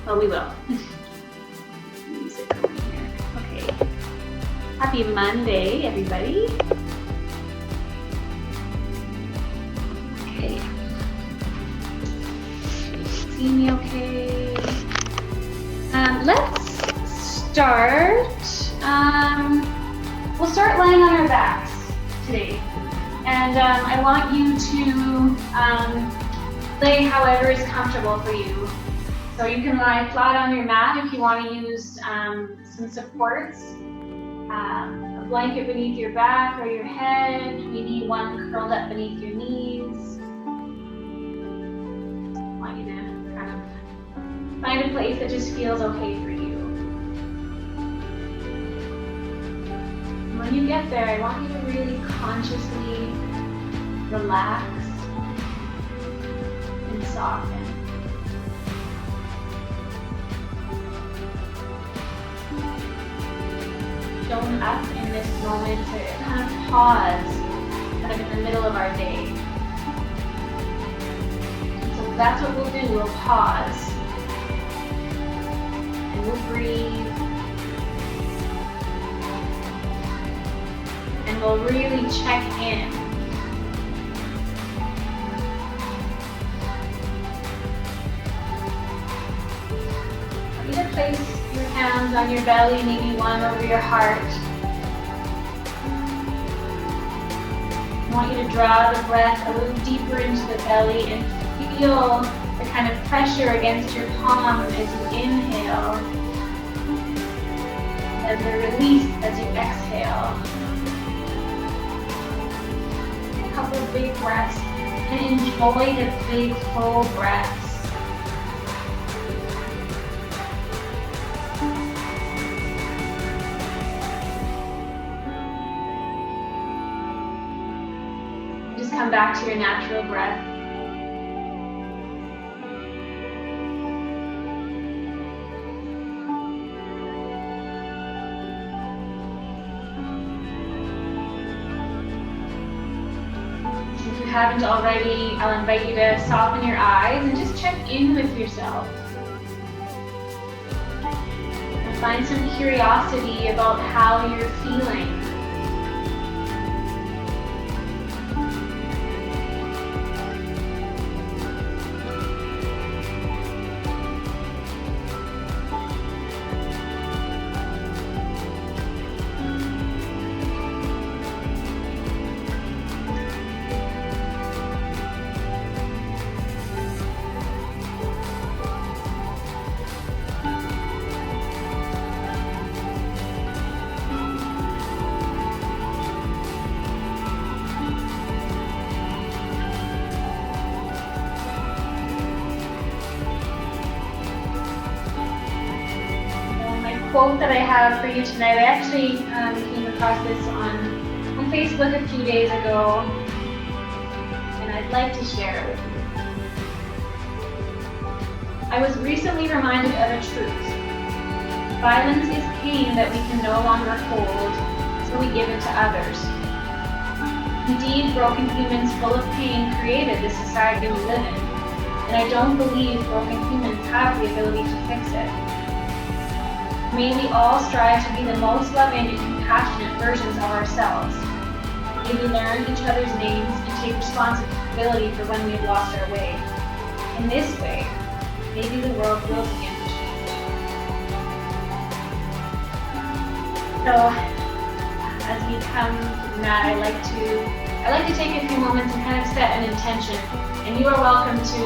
Well, we will. Music going here. Okay. Happy Monday, everybody. Okay. See me okay? Let's start. We'll start lying on our backs today. And I want you to lay however is comfortable for you. So you can lie flat on your mat if you want to use some supports. A blanket beneath your back or your head, maybe one curled up beneath your knees. I want you to kind of find a place that just feels okay for you. And when you get there, I want you to really consciously relax and soften. Shown up in this moment to kind of pause kind of in the middle of our day. So that's what we'll do, we'll pause. And we'll breathe. And we'll really check in. I want you to place your hands on your belly, maybe one over your heart. I want you to draw the breath a little deeper into the belly and feel the kind of pressure against your palm as you inhale, and the release as you exhale. A couple of big breaths and enjoy the big full breaths. Come back to your natural breath. If you haven't already, I'll invite you to soften your eyes and just check in with yourself. And find some curiosity about how you're feeling. Quote that I have for you tonight. I actually came across this on Facebook a few days ago, and I'd like to share it with you. I was recently reminded of a truth. Violence is pain that we can no longer hold, so we give it to others. Indeed, broken humans full of pain created the society we live in, and I don't believe broken humans have the ability to fix it. May we all strive to be the most loving and compassionate versions of ourselves. May we learn each other's names and take responsibility for when we have lost our way. In this way, maybe the world will begin to change. So, as we come to that, I like to take a few moments and kind of set an intention. And you are welcome to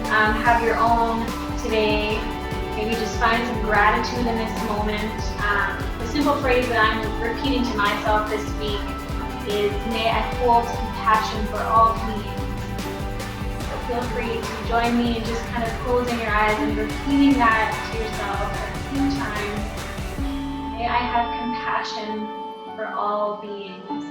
have your own today. Maybe just find some gratitude in this moment. The simple phrase that I'm repeating to myself this week is, may I hold compassion for all beings. So feel free to join me in just kind of closing your eyes and repeating that to yourself at the same time. May I have compassion for all beings.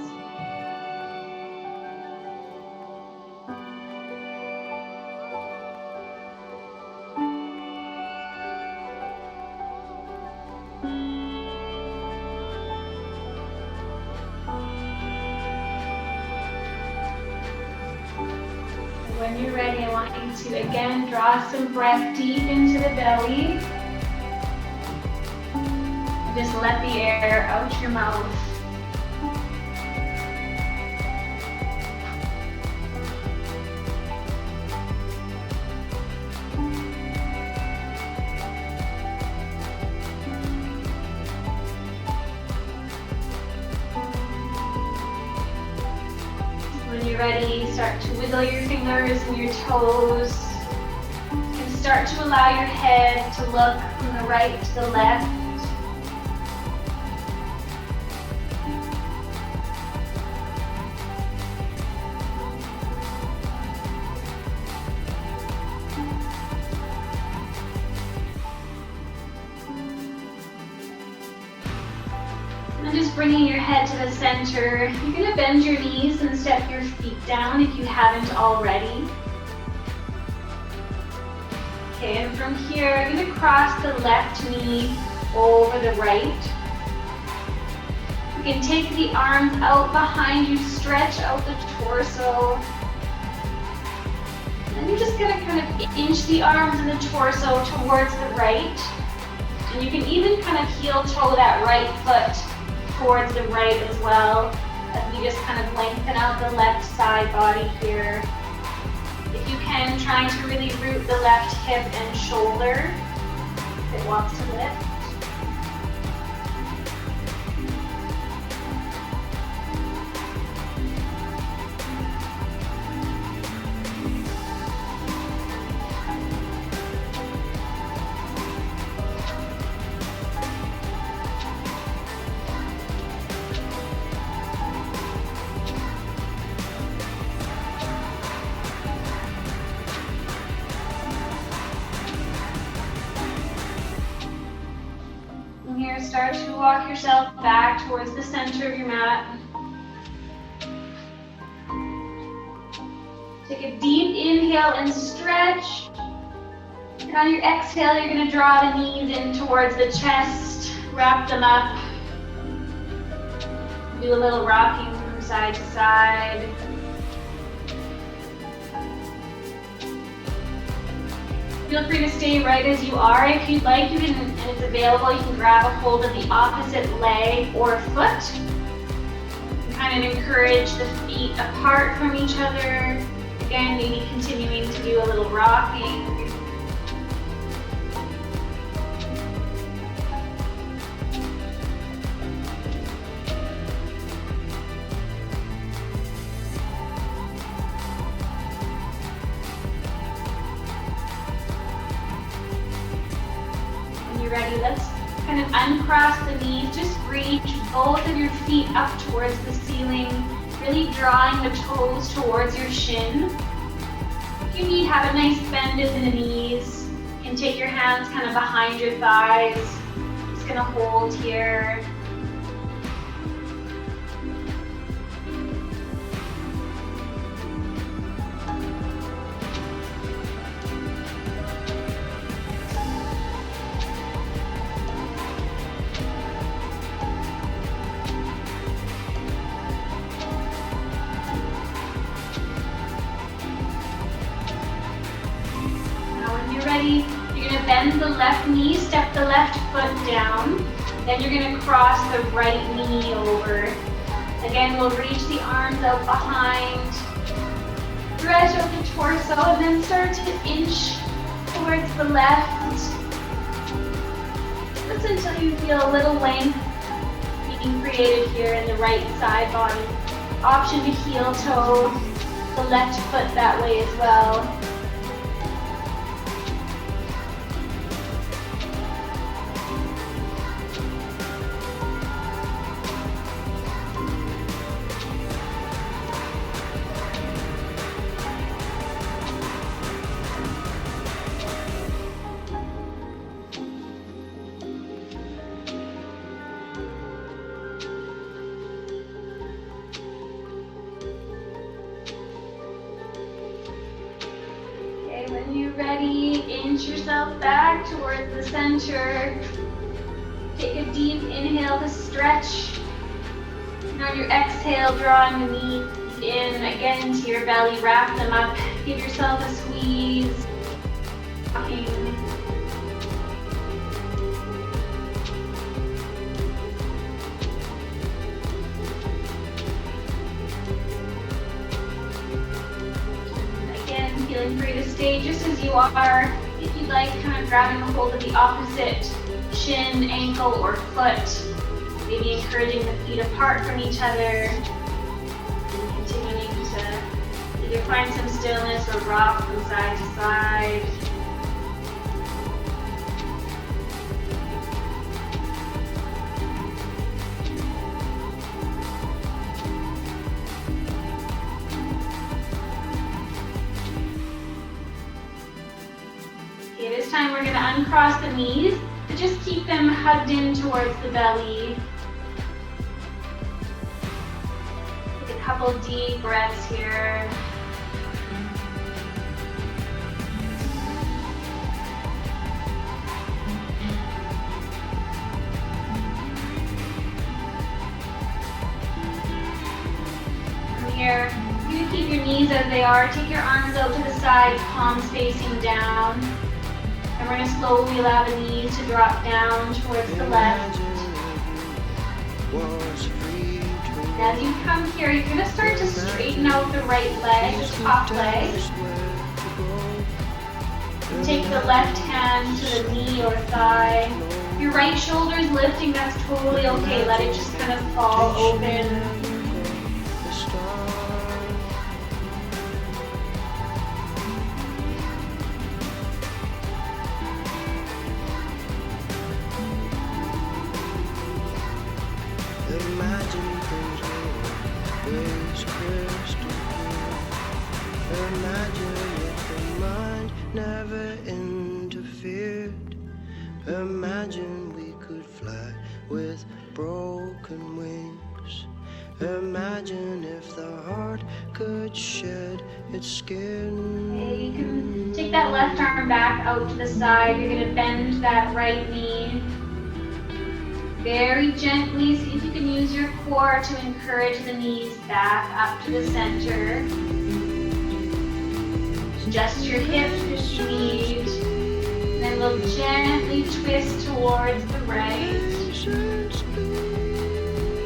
When you're ready, I want you to again draw some breath deep into the belly. Just let the air out your mouth. When you're ready, start to wiggle your fingers and your toes. You can start to allow your head to look from the right to the left. And just bringing your head to the center, you're going to bend your knees and step your feet down if you haven't already. Okay, and from here, you're going to cross the left knee over the right. You can take the arms out behind you, stretch out the torso. And you're just going to kind of inch the arms and the torso towards the right. And you can even kind of heel toe that right foot towards the right as well, as we just kind of lengthen out the left side body here. If you can, trying to really root the left hip and shoulder if it wants to lift. Here, start to walk yourself back towards the center of your mat. Take a deep inhale and stretch. And on your exhale, you're going to draw the knees in towards the chest, wrap them up. Do a little rocking from side to side. Feel free to stay right as you are. If you'd like, and it's available, you can grab a hold of the opposite leg or foot. And kind of encourage the feet apart from each other. Again, maybe continuing to do a little rocking. Ready, let's kind of uncross the knees, just reach both of your feet up towards the ceiling, really drawing the toes towards your shin. If you need, have a nice bend in the knees. You can take your hands kind of behind your thighs. Just gonna hold here. Ready, you're going to bend the left knee, step the left foot down, then you're going to cross the right knee over. Again, we'll reach the arms out behind, stretch out the torso, and then start to inch towards the left. Just until you feel a little length being created here in the right side body. Option to heel toe the left foot that way as well. When you're ready, inch yourself back towards the center. Take a deep inhale to stretch. And on your exhale, drawing the knees in again to your belly, wrap them up. Give yourself a squeeze. and for you to stay just as you are. If you'd like, kind of grabbing a hold of the opposite shin, ankle, or foot. Maybe encouraging the feet apart from each other. And continuing to either find some stillness or rock from side to side. Okay, this time we're going to uncross the knees, but just keep them hugged in towards the belly. Take a couple deep breaths here. From here, you can keep your knees as they are. Take your arms out to the side, palms facing down. And we're going to slowly allow the knees to drop down towards the left. And as you come here, you're going to start to straighten out the right leg, the top leg. Take the left hand to the knee or thigh. Your right shoulder is lifting, that's totally okay. Let it just kind of fall open. Imagine things always crystal clear. Imagine if the mind never interfered. Imagine we could fly with broken wings. Imagine if the heart could shed its skin. Okay, you can take that left arm back out to the side. You're going to bend that right knee. Very gently, see if you can use your core to encourage the knees back up to the center. Adjust your hips if you need. Then we'll gently twist towards the right.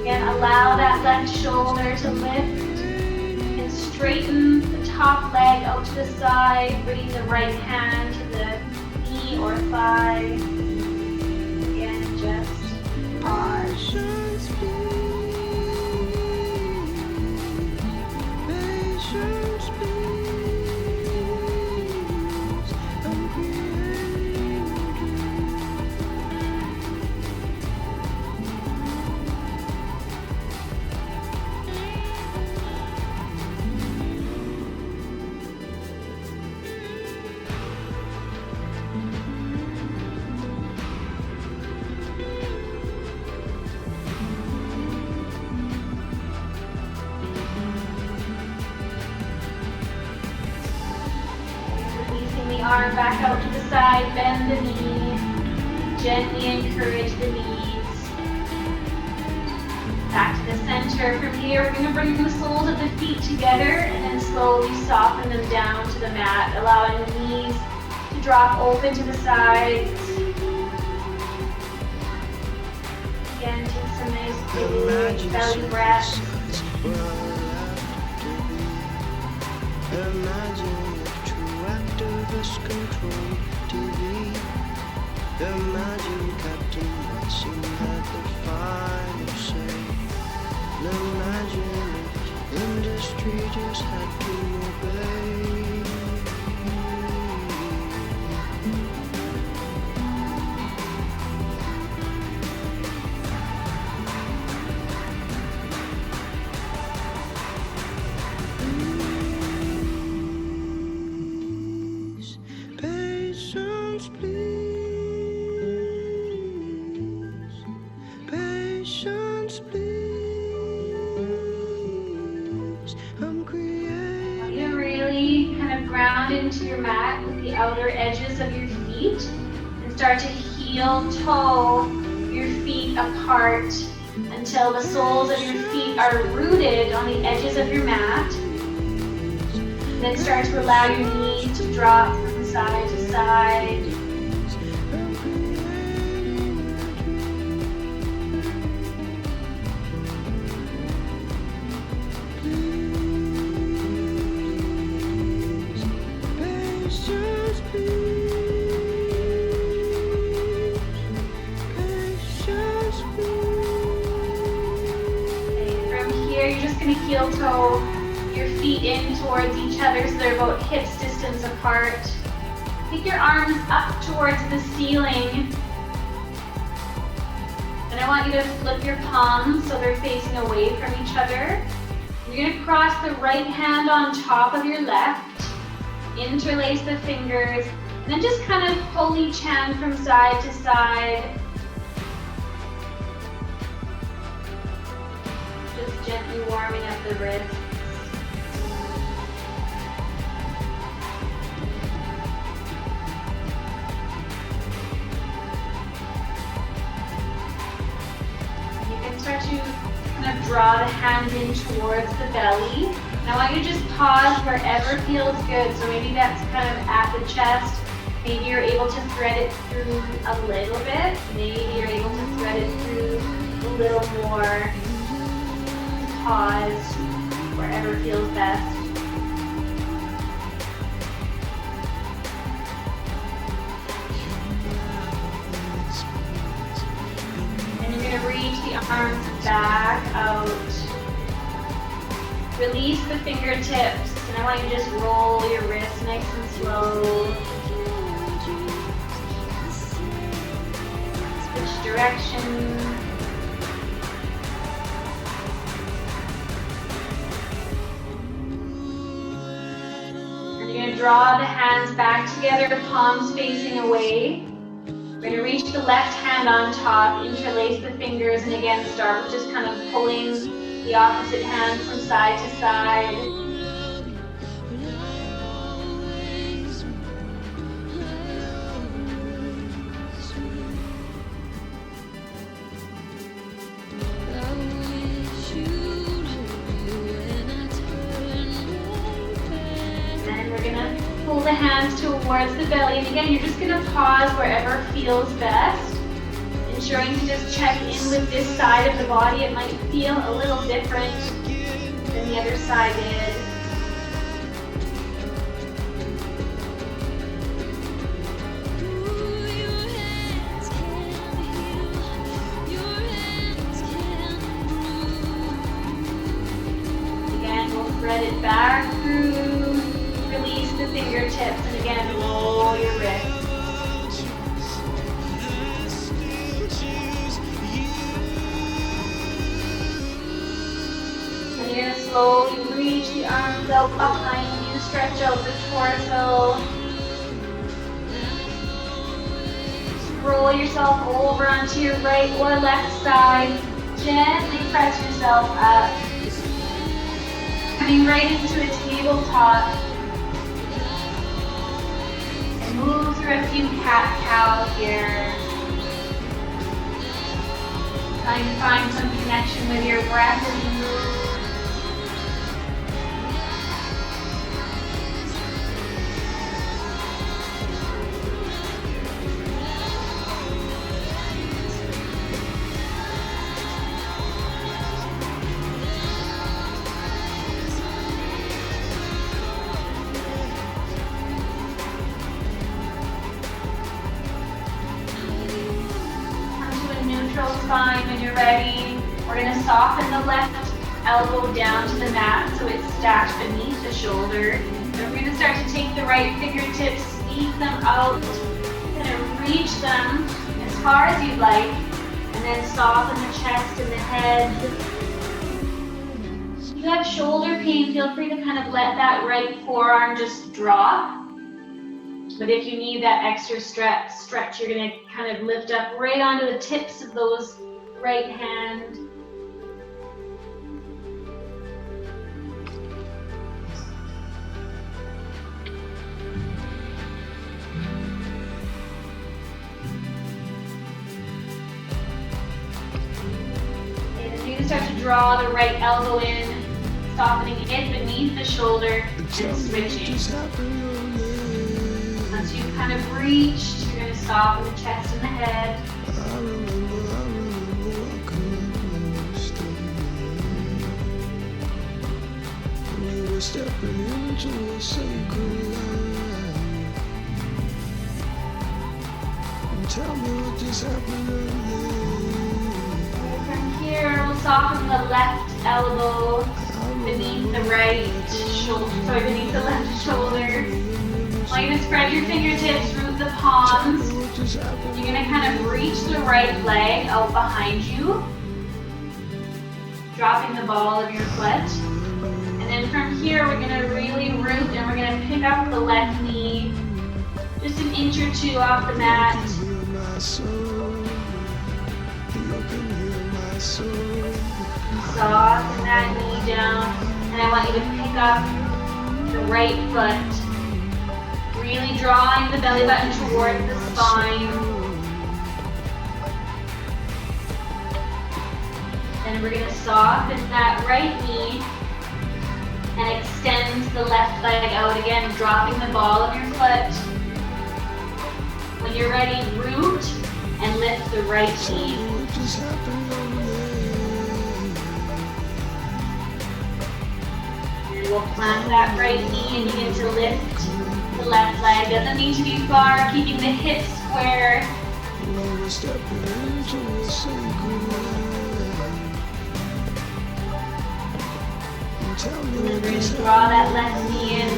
Again, allow that left shoulder to lift and straighten the top leg out to the side, bringing the right hand to the knee or thigh. Again, just pause. Patience, please. I'm creating a dream. Releasing the arm back out to the side, bend the knee, gently encourage the knees. Back to the center. From here, we're going to bring the soles of the feet together and then slowly soften them down to the mat, allowing the knees to drop open to the sides. Again, take some nice big belly breaths. Imagine if true activists control TV. Imagine Captain Watson had the final say. Imagine if industry just had to obey. Patience, please. Patience, please. I'm creating. You really kind of ground into your mat with the outer edges of your feet and start to heel toe your feet apart until the soles of your feet are rooted on the edges of your mat. Then start to allow your knees to drop from side to side. gonna heel toe your feet in towards each other so they're about hips distance apart. Take your arms up towards the ceiling. And I want you to flip your palms so they're facing away from each other. You're gonna cross the right hand on top of your left, interlace the fingers, and then just kind of pull each hand from side to side. Just gently warming up the wrists. Start to kind of draw the hands in towards the belly. And I want you to just pause wherever feels good. So maybe that's kind of at the chest. Maybe you're able to thread it through a little bit. Maybe you're able to thread it through a little more. Pause wherever feels best. Reach the arms back out. Release the fingertips, and I want you to just roll your wrists nice and slow. Switch direction. And you're going to draw the hands back together, palms facing away. We're going to reach the left hand on top, interlace the fingers, and again start with just kind of pulling the opposite hand from side to side. And we're going to pull the hands towards the belly, and again, you're just going to pause wherever feels best, ensuring to just check in with this side of the body. It might feel a little different than the other side did. Again, we'll thread it back through. Release the fingertips, and again, roll your wrists. And you're going to slowly reach the arms out behind you, stretch out the torso. Roll yourself over onto your right or left side. Gently press yourself up. Coming right into a tabletop. Move through a few cat-cow here. Trying to find some connection with your breath as you move. Spine when you're ready. We're going to soften the left elbow down to the mat so it's stacked beneath the shoulder. And we're going to start to take the right fingertips, sneak them out, kind of reach them as far as you'd like, and then soften the chest and the head. If you have shoulder pain, feel free to kind of let that right forearm just drop. But if you need that extra stretch, you're going to kind of lift up right onto the tips of those right hand. And then you can start to draw the right elbow in, softening it beneath the shoulder and switching. Once you've kind of reached, you're going to soften the chest and the head. Stepping into a sacred life. And tell me what just happened From here, we'll soften the left elbow. beneath the right shoulder, beneath the left shoulder. I want you to spread your fingertips, root the palms. You're gonna kind of reach the right leg out behind you, dropping the ball of your foot. And then from here, we're gonna really root and we're gonna pick up the left knee, just an inch or two off the mat. Soften that knee down, and I want you to pick up the right foot. Really drawing the belly button towards the spine. And we're going to soften that right knee and extend the left leg out again, dropping the ball of your foot. When you're ready, root and lift the right knee. And we'll plant that right knee and begin to lift the left leg. Doesn't need to be far, keeping the hips square. And then we're going to draw that left knee in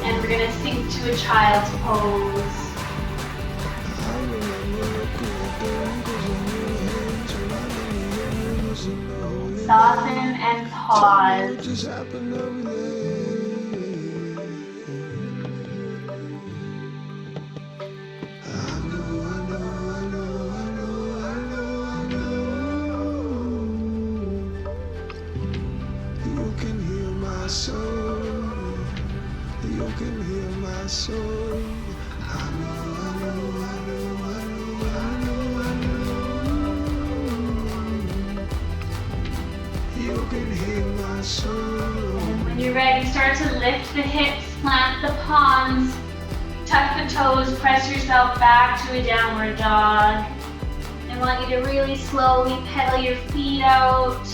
and we're going to sink to a child's pose. Soften and pause. And when you're ready, start to lift the hips, plant the palms, tuck the toes, press yourself back to a downward dog. I want you to really slowly pedal your feet out.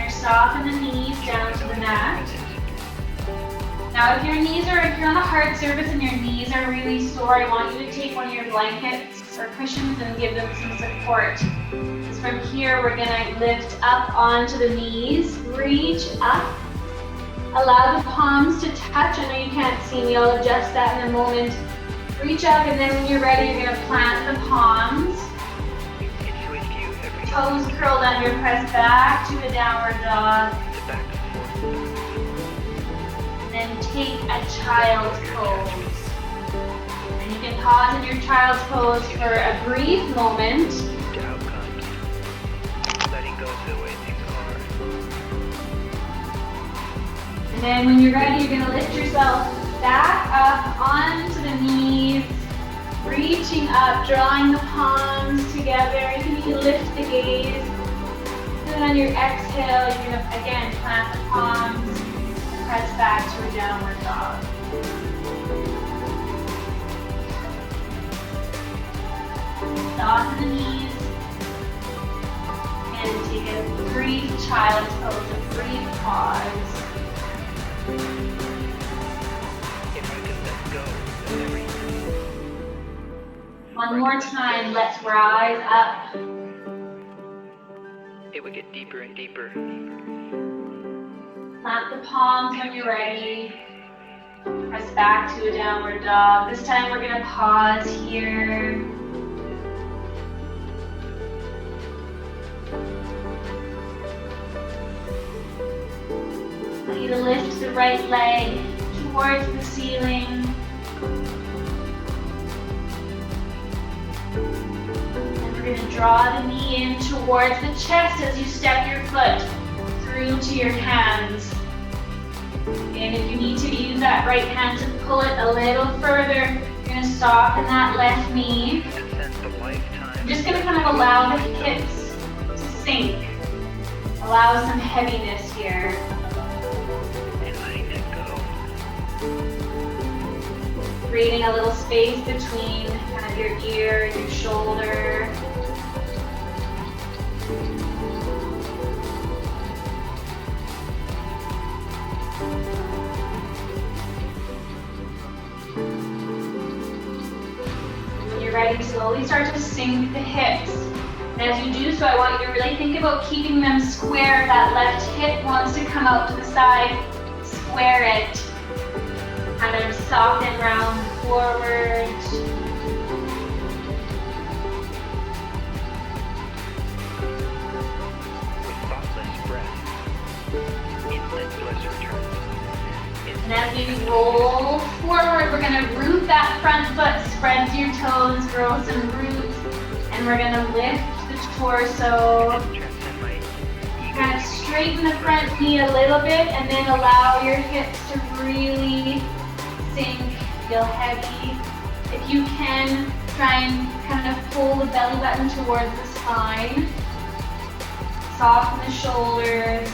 Soften the knees down to the mat. Now if you're on a hard surface and your knees are really sore, I want you to take one of your blankets or cushions and give them some support. So from here, we're gonna lift up onto the knees, reach up, allow the palms to touch. I know you can't see me, I'll adjust that in a moment. Reach up, and then when you're ready, you're gonna plant the palms. Toes curled under, press back to a downward dog. And then take a child's pose. And you can pause in your child's pose for a brief moment. And then when you're ready, you're going to lift yourself back up onto the knees. Reaching up, drawing the palms together. You can even lift the gaze. And then on your exhale, you're going to again plant the palms, press back to a downward dog. Soften the knees. And take a brief child's pose, a brief pause. If I could let go of everything. One more time, let's rise up. It would get deeper and deeper. Plant the palms when you're ready. Press back to a downward dog. This time we're going to pause here. I want you to lift the right leg towards the ceiling. We're going to draw the knee in towards the chest as you step your foot through to your hands. And if you need to use that right hand to pull it a little further, you're going to soften that left knee. I'm just going to kind of allow the hips to sink. Allow some heaviness here. And letting it go. Creating a little space between kind of your ear and your shoulder. you're ready, slowly start to sink the hips. And as you do so, I want you to really think about keeping them square. That left hip wants to come out to the side. Square it. Kind of soft and round forward. With thoughtless breath, inlet bliss returns. And as we roll forward, we're going to root that front foot, spread your toes, grow some roots, and we're going to lift the torso. Transcend my ego. Kind of straighten the front knee a little bit, and then allow your hips to really sink, feel heavy. If you can, try and kind of pull the belly button towards the spine. Soften the shoulders.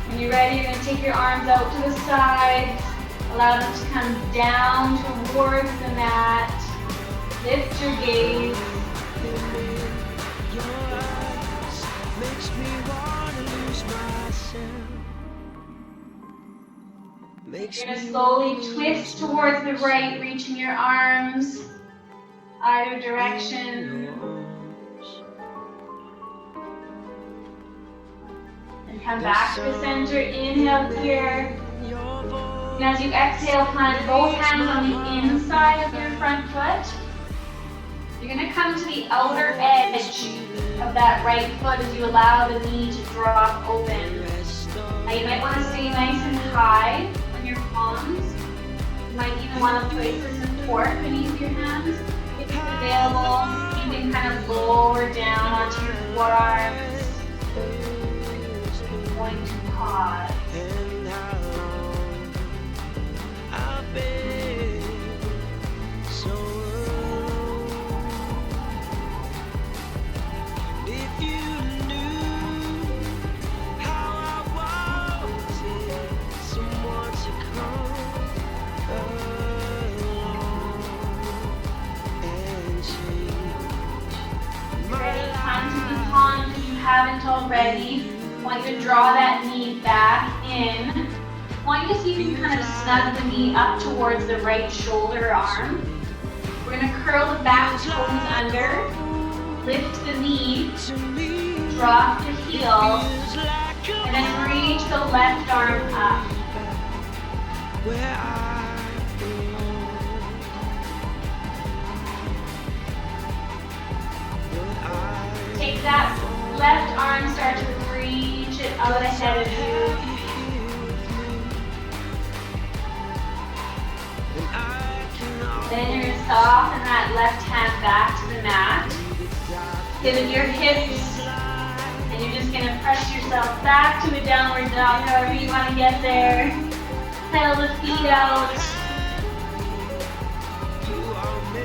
When you're ready, you're going to take your arms out to the sides. Allow them to come down towards the mat. Lift your gaze. Your eyes makes me wanna lose myself. Makes You're going to me slowly wanna twist lose towards the myself. right, reaching your arms either In direction. your arms. And come back to the center. Inhale here. Your voice. And as you exhale, plant both hands on the inside of your front foot. You're going to come to the outer edge of that right foot as you allow the knee to drop open. Now you might want to stay nice and high on your palms. You might even want to place some support beneath your hands. If it's available, you can kind of lower down onto your forearms. I'm going to pause. And how long I've been so alone. If you knew how I wanted someone to come along and change my Ready? Time to life. move on if you haven't already. I want you to draw that knee back in. I want you to see if you can kind of snug the knee up towards the right shoulder or arm. We're going to curl the back toes under, lift the knee, To me, drop the heel, feels like a and then reach the left arm up. where I belong. But I Take that left arm, start to reach it out ahead of you. have you here with me. And I can Then you're going to soften that left hand back to the mat. Pivot your hips. And you're just going to press yourself back to a downward dog, however you want to get there. Pedal the feet out. you are me.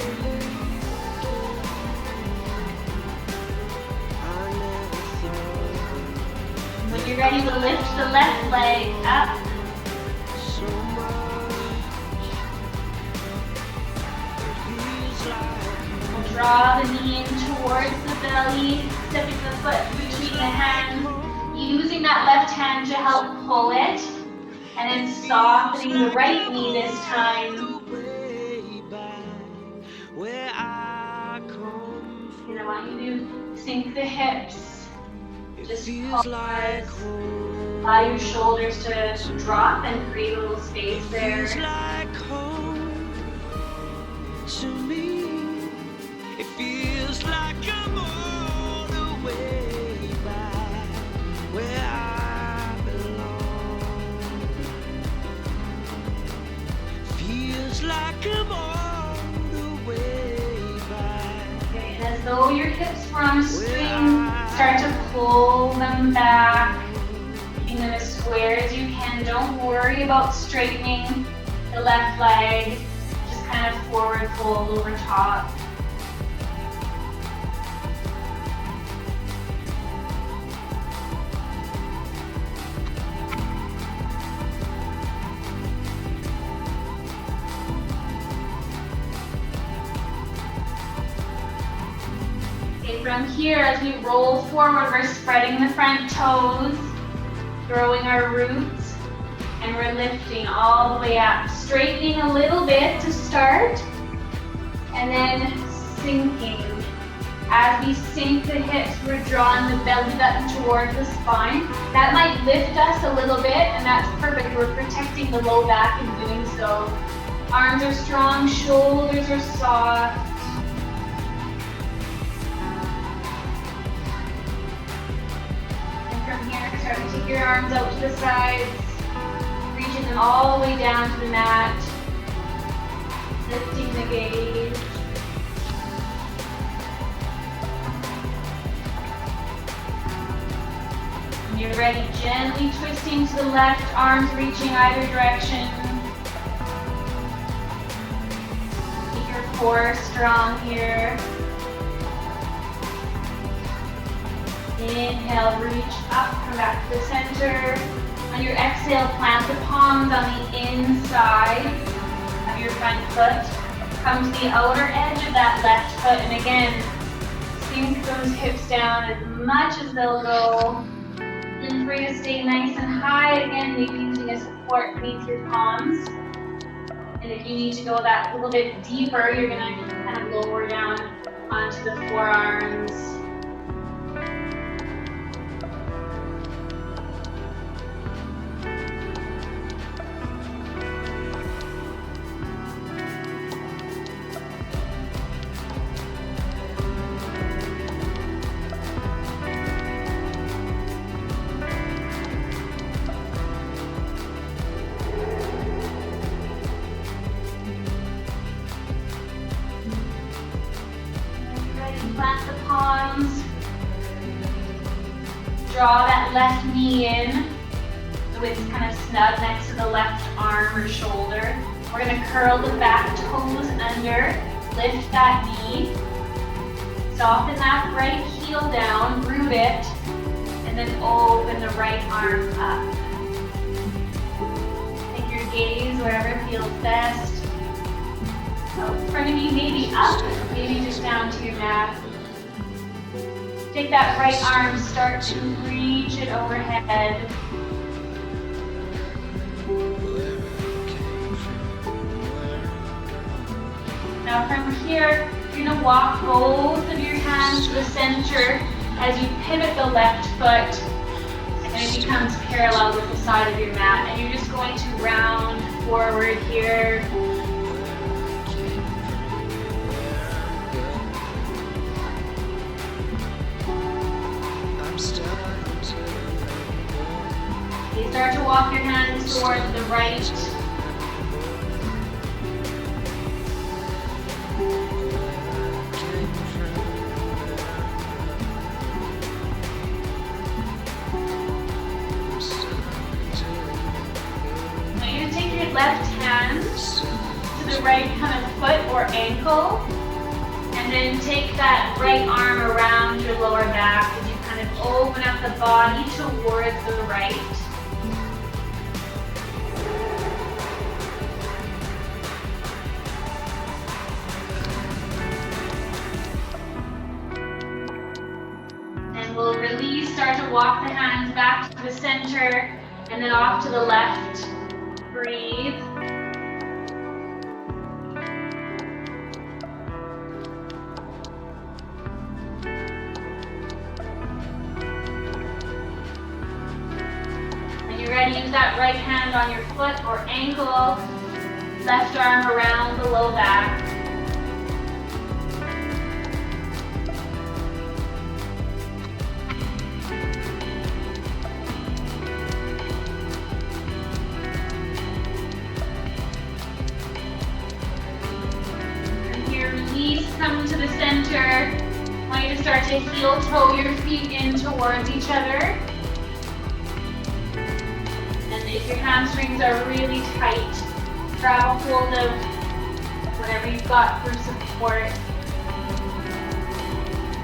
I never thought When you're ready to lift the left leg up, so much. It feels like we'll draw the knee in towards the belly, stepping the foot between the hands, using that left hand to help pull it, and then softening the right knee this time. way back where I come from. And I want you to sink the hips. It Just feels like pause. home. Allow your shoulders to drop and create a little space there. Feels like home to me. It feels like I'm all the way back where I belong. Feels like I'm all the way back. Okay, and as though your hips were on a string, start to pull them back, keeping them as square as you can. Don't worry about straightening the left leg. Just kind of forward fold over top. Okay, from here, as we roll forward, we're spreading the front toes, growing our roots, And we're lifting all the way up, straightening a little bit to start, and then sinking. As we sink the hips, we're drawing the belly button towards the spine. That might lift us a little bit, and that's perfect. We're protecting the low back in doing so. Arms are strong, shoulders are soft. And from here, start to take your arms out to the sides, reaching them all the way down to the mat, lifting the gaze. When you're ready, gently twisting to the left, arms reaching either direction. Keep your core strong here. Inhale, reach up, come back to the center. On your exhale, plant the palms on the inside of your front foot. Come to the outer edge of that left foot, and again, sink those hips down as much as they'll go. And for you to stay nice and high, again, maybe using a support beneath your palms. And if you need to go that little bit deeper, you're gonna kind of lower down onto the forearms. Plant the palms. Draw that left knee in so it's kind of snug next to the left arm or shoulder. We're going to curl the back toes under, lift that knee, soften that right heel down, root it, and then open the right arm up. Take your gaze wherever feels best. Out in front of you, maybe up, maybe just down to your mat. Take that right arm, start to reach it overhead. Now from here, you're going to walk both of your hands to the center as you pivot the left foot, and it becomes parallel with the side of your mat. And you're just going to round forward here. You start to walk your hands towards the right. Now you're going to take your left hand to the right kind of foot or ankle, and then take that right arm around your lower back as you kind of open up the body towards the right. We'll release, start to walk the hands back to the center and then off to the left. Breathe. When you're ready, use that right hand on your foot or ankle, left arm around the low back. Come to the center. I want you to start to heel toe your feet in towards each other. And if your hamstrings are really tight, grab a hold of whatever you've got for support.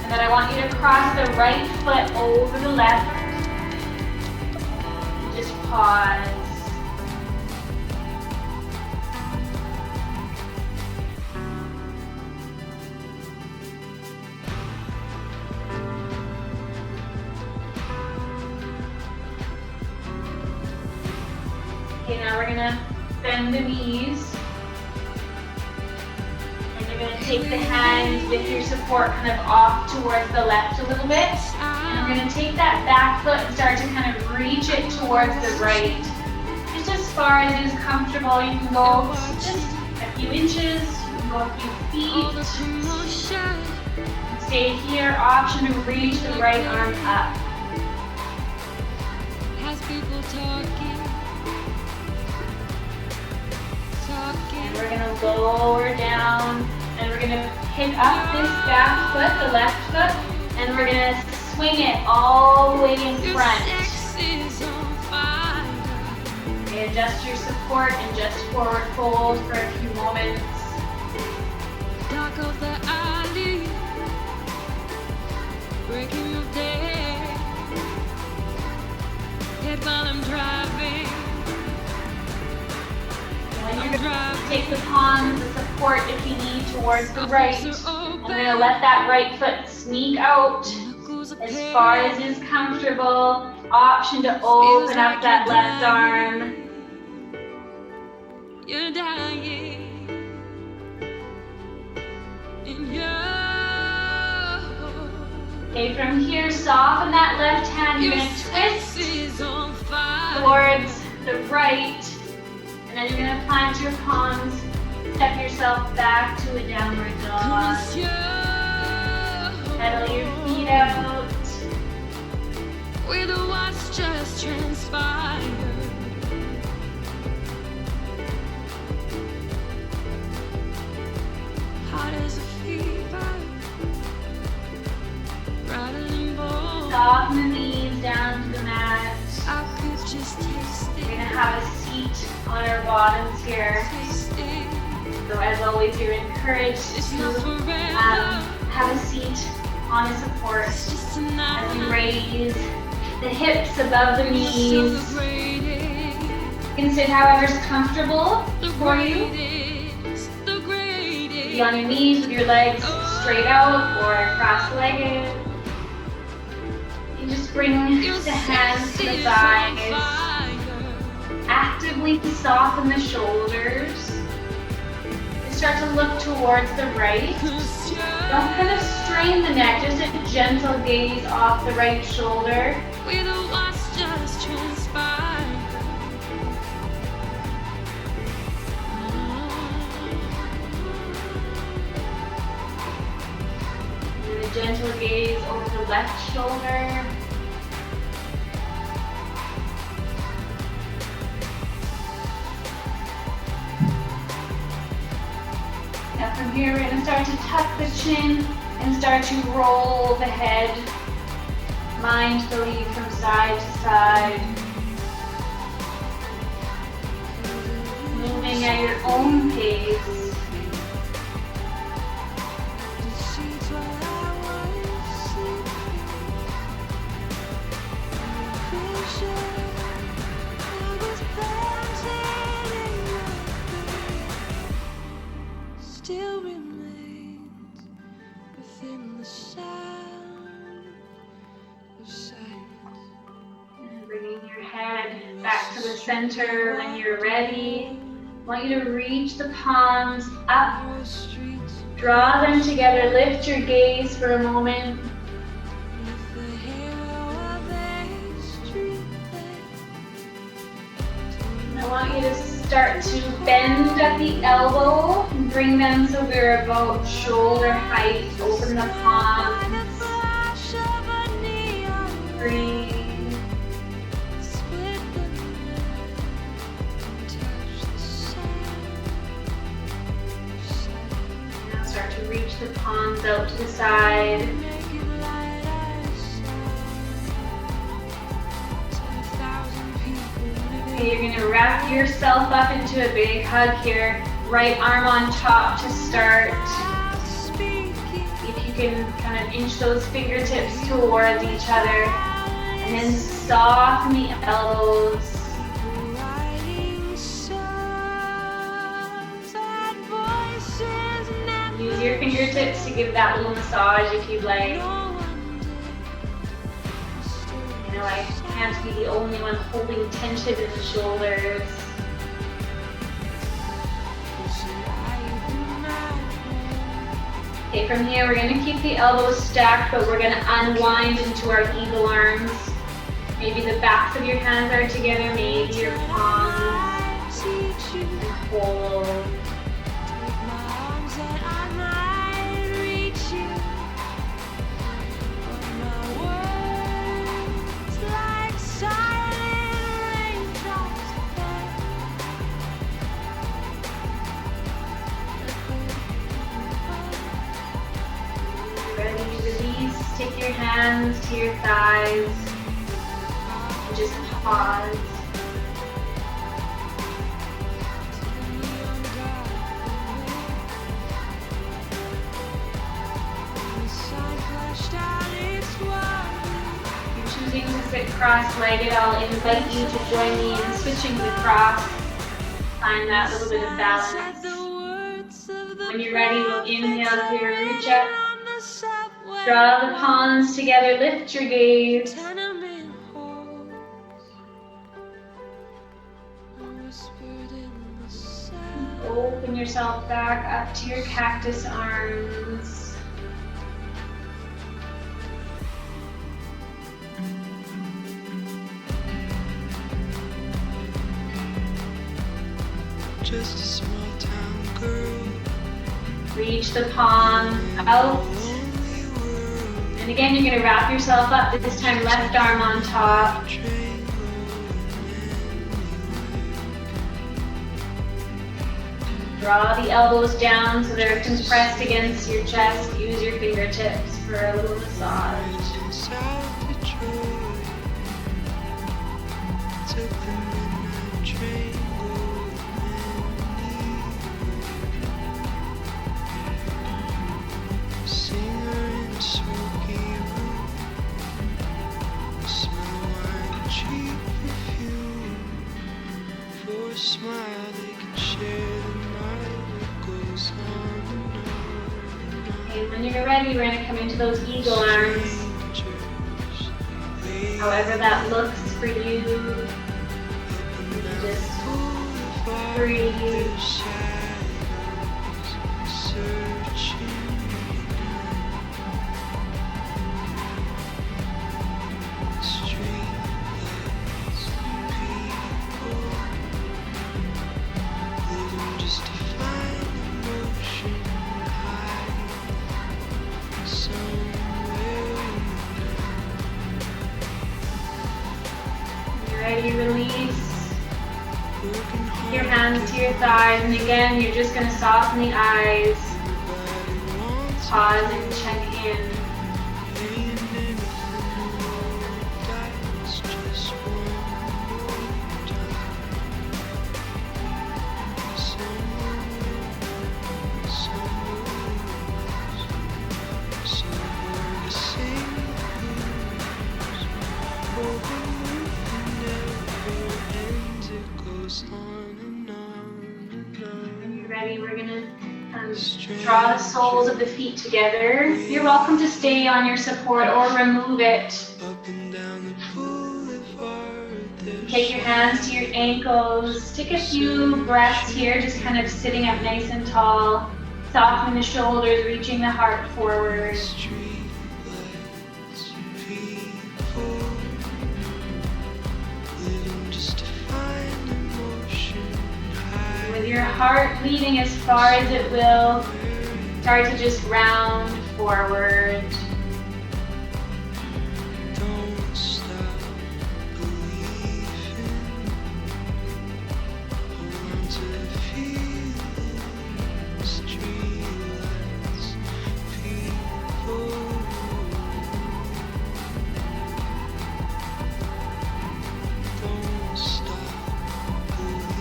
And then I want you to cross the right foot over the left. Just pause. Okay, now we're gonna bend the knees. And you're gonna take the hand with your support kind of off towards the left a little bit. And we're gonna take that back foot and start to kind of reach it towards the right. Just as far as is comfortable. You can go just a few inches, you can go a few feet. Stay here, option to reach the right arm up. And we're gonna lower down, and we're gonna pick up this back foot, the left foot, and we're gonna swing it all the way in front. Okay, adjust your support and just forward fold for a few moments. Dark of the alley, breaking of day, head while I'm driving. When you're gonna take the palms, the support if you need towards the right. And we're gonna let that right foot sneak out as far as is comfortable. Option to open up that left arm. You're dying in your. Okay, from here, soften that left hand. You're gonna twist towards the right. And then you're gonna plant your palms, step yourself back to a downward dog. Pedal your feet out. With what's just transpired. Hot as a fever, rattling bones. Soften the knees down to the mat. I could just taste We're it. gonna have a seat on our bottoms here. So as always, you're encouraged to have a seat on a support as you raise the hips above the knees. You can sit however's comfortable for you. Be on your knees with your legs straight out or cross-legged. You just bring the hands to the thighs. Actively soften the shoulders. And start to look towards the right. Don't kind of strain the neck, just a gentle gaze off the right shoulder. With what's just transpired. And a gentle gaze over the left shoulder. Now from here, we're going to start to tuck the chin and start to roll the head mindfully from side to side. Moving at your own pace. Still remains within the sound of silence. And bringing your head back to the center when you're ready. I want you to reach the palms up. Draw them together. Lift your gaze for a moment. And I want you to start to bend at the elbow and bring them so we're about shoulder height. Open the palms. Breathe. Now start to reach the palms out to the side. Okay, you're going to wrap yourself up into a big hug here. Right arm on top to start. If you can kind of inch those fingertips towards each other. And then soften the elbows. Use your fingertips to give that little massage if you'd like. You know, I can't be the only one holding tension in the shoulders. Okay, from here we're gonna keep the elbows stacked, but we're gonna unwind into our eagle arms. Maybe the backs of your hands are together, maybe your palms, and hold. Ready, release, take your hands to your thighs, and just pause. You're choosing to sit cross-legged. I'll invite you to join me in switching the cross. Find that little bit of balance. When you're ready, we'll inhale here, reach up. Draw the palms together, lift your gaze. Open yourself back up to your cactus arms. Just a small town girl. Reach the palm out. And again, you're going to wrap yourself up, this time left arm on top. Draw the elbows down so they're compressed against your chest. Use your fingertips for a little massage. Okay, when you're ready, we're going to come into those eagle arms. However that looks for you. Just breathe. Ready, release. Your hands to your thighs, and again, you're just going to soften the eyes. Pause and check in. We're going to draw the soles of the feet together. You're welcome to stay on your support or remove it. Take your hands to your ankles. Take a few breaths here, just kind of sitting up nice and tall. Softening the shoulders, reaching the heart forward. With your heart beating as far as it will, start to just round forward. Don't stop believing. Hold on to the feelings, streetlights, people. Don't stop believing.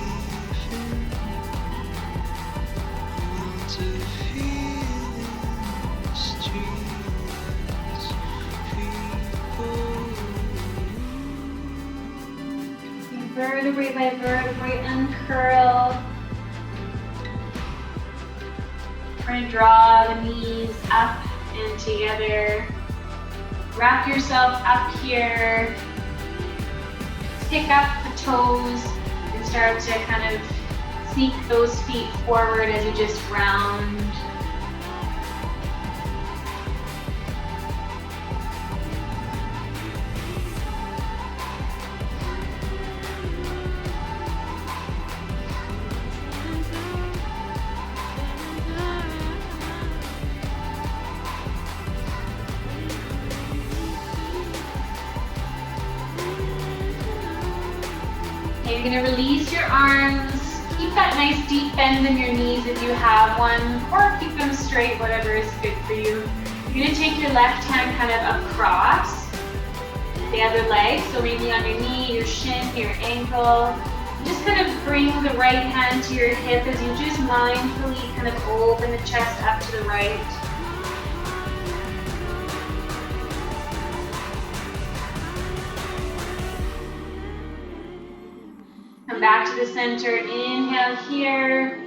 Vertebrae by vertebrae, uncurl. We're going to draw the knees up and together. Wrap yourself up here. Pick up the toes and start to kind of sneak those feet forward as you just round. you're going to release your arms. Keep that nice deep bend in your knees if you have one, or keep them straight, whatever is good for you. You're going to take your left hand kind of across the other leg, so maybe on your knee, your shin, your ankle. Just kind of bring the right hand to your hip as you just mindfully kind of open the chest up to the right. Come back to the center, inhale here,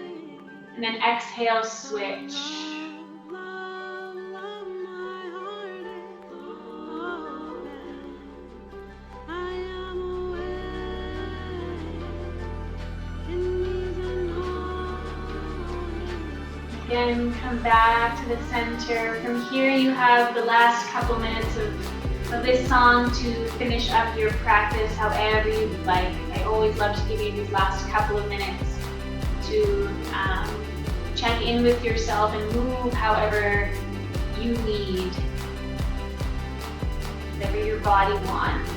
and then exhale, switch. Again, come back to the center. From here you have the last couple minutes of this song to finish up your practice however you like. I always love to give you these last couple of minutes to check in with yourself and move however you need, whatever your body wants.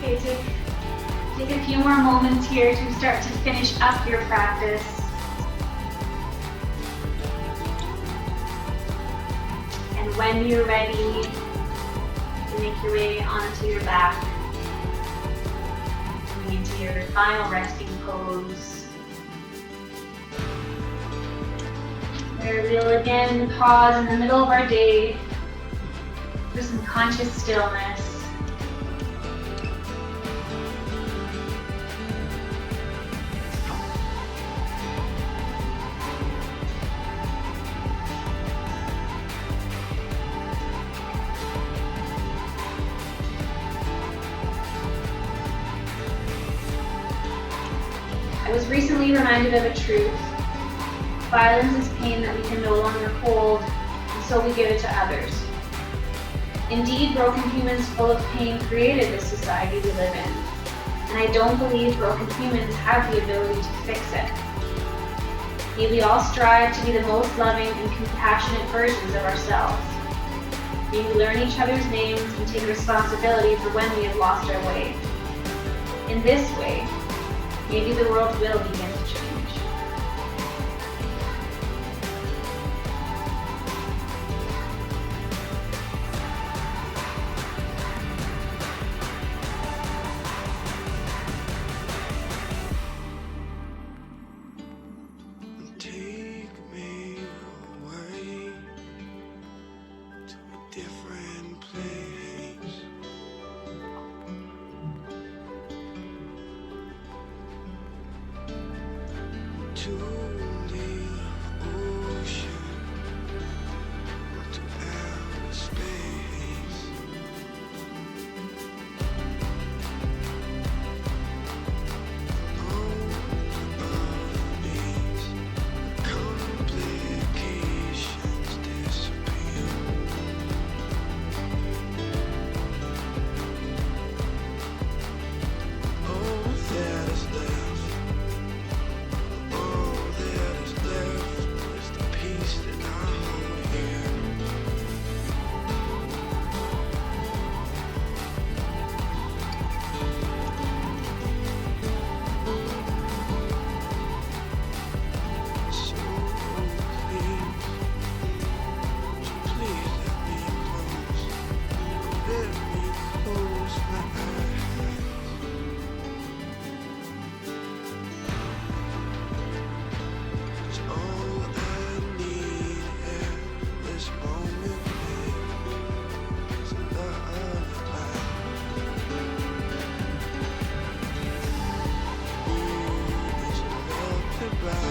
Okay, take a few more moments here to start to finish up your practice. And when you're ready, you make your way onto your back, coming into your final resting pose. Where we'll again pause in the middle of our day for some conscious stillness. I was recently reminded of a truth. Violence is pain that we can no longer hold, and so we give it to others. Indeed, broken humans full of pain created this society we live in, and I don't believe broken humans have the ability to fix it. May we all strive to be the most loving and compassionate versions of ourselves. May we learn each other's names and take responsibility for when we have lost our way. In this way, maybe the world will begin to change. Take me away to a different place. To the ocean, or to outer space. All of these complications disappear. All that is left, all that is left is the peace that I hold here. So please, would you please let me close my eyes. Cause all I need at this moment is a lullaby. Ooh, it's a lullaby.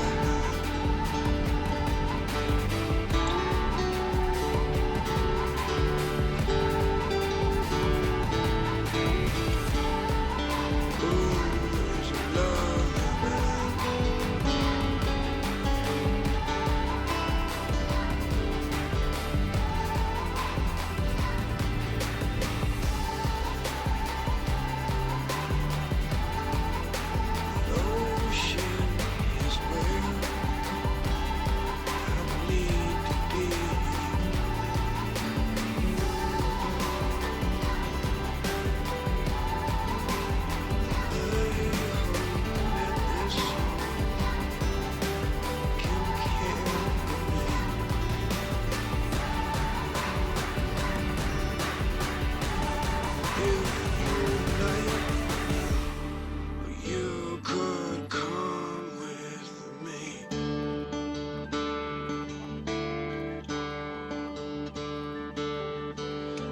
Ooh, it's a lullaby. Ocean is where I need to be. I hope that this song can carry me. If you like, you could come with me.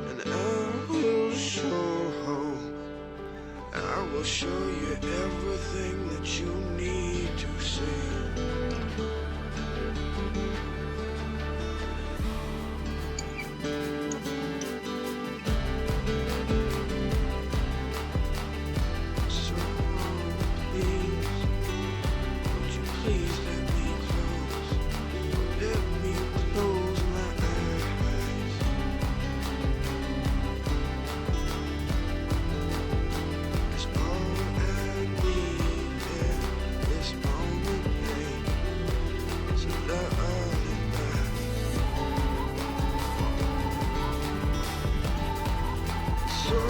And I will show you everything that you need to see. So please, would you please let me close my eyes. Cause all I need at this moment, babe, is a lullaby. So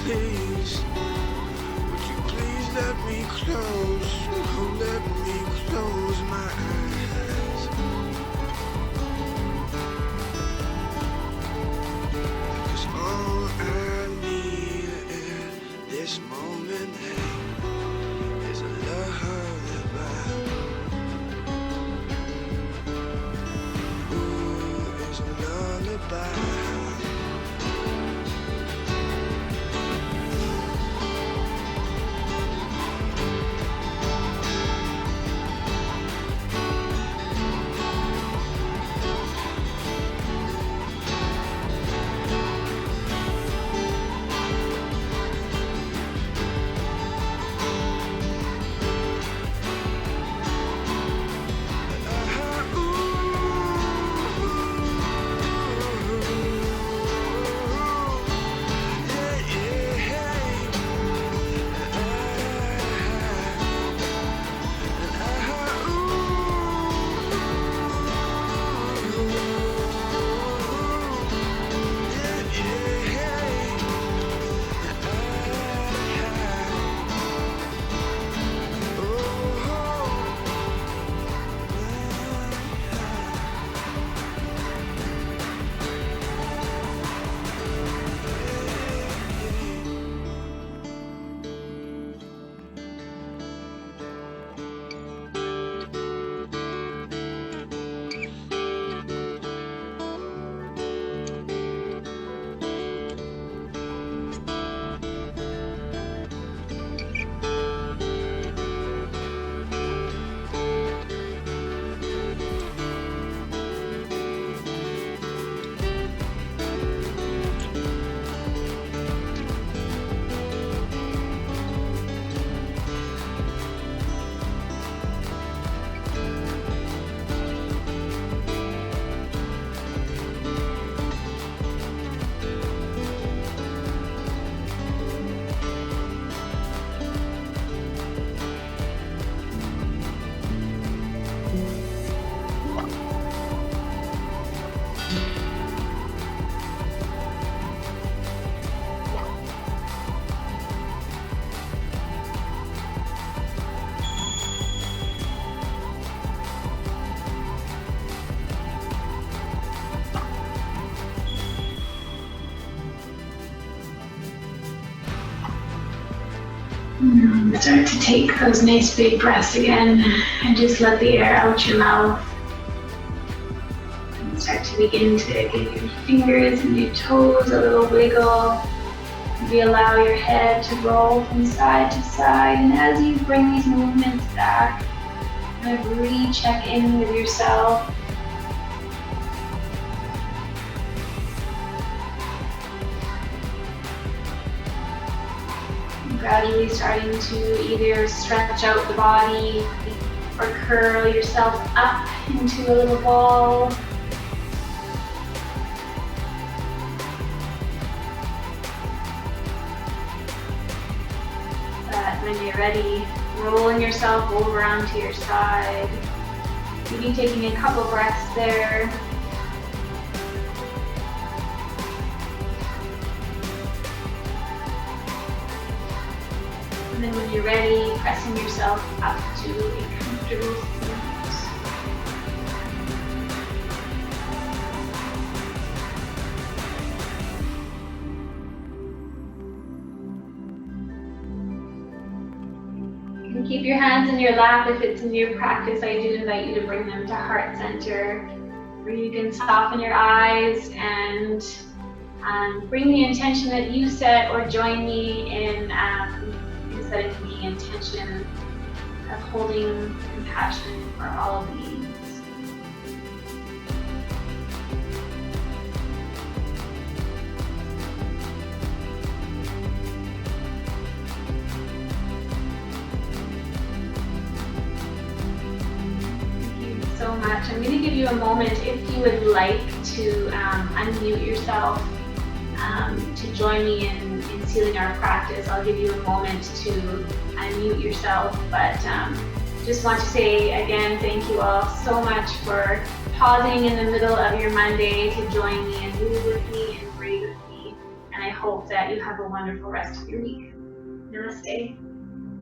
please, would you please let me close my eyes. Cause all I need at this moment, hey, is a lullaby. Ooh, is a lullaby. Ooh, Start to take those nice big breaths again and just let the air out your mouth. And start to begin to give your fingers and your toes a little wiggle. Maybe allow your head to roll from side to side, and as you bring these movements back, kind of recheck in with yourself. Gradually starting to either stretch out the body or curl yourself up into a little ball. But when you're ready, rolling yourself over onto your side. Maybe taking a couple breaths there. And then when you're ready, pressing yourself up to a comfortable seat. You can keep your hands in your lap if it's in your practice. I do invite you to bring them to heart center, where you can soften your eyes and bring the intention that you set, or join me in setting the intention of holding compassion for all beings. Thank you so much. I'm going to give you a moment if you would like to unmute yourself to join me in sealing our practice. I'll give you a moment to unmute yourself, but just want to say again, thank you all so much for pausing in the middle of your Monday to join me and move with me and breathe with me. And I hope that you have a wonderful rest of your week. Namaste.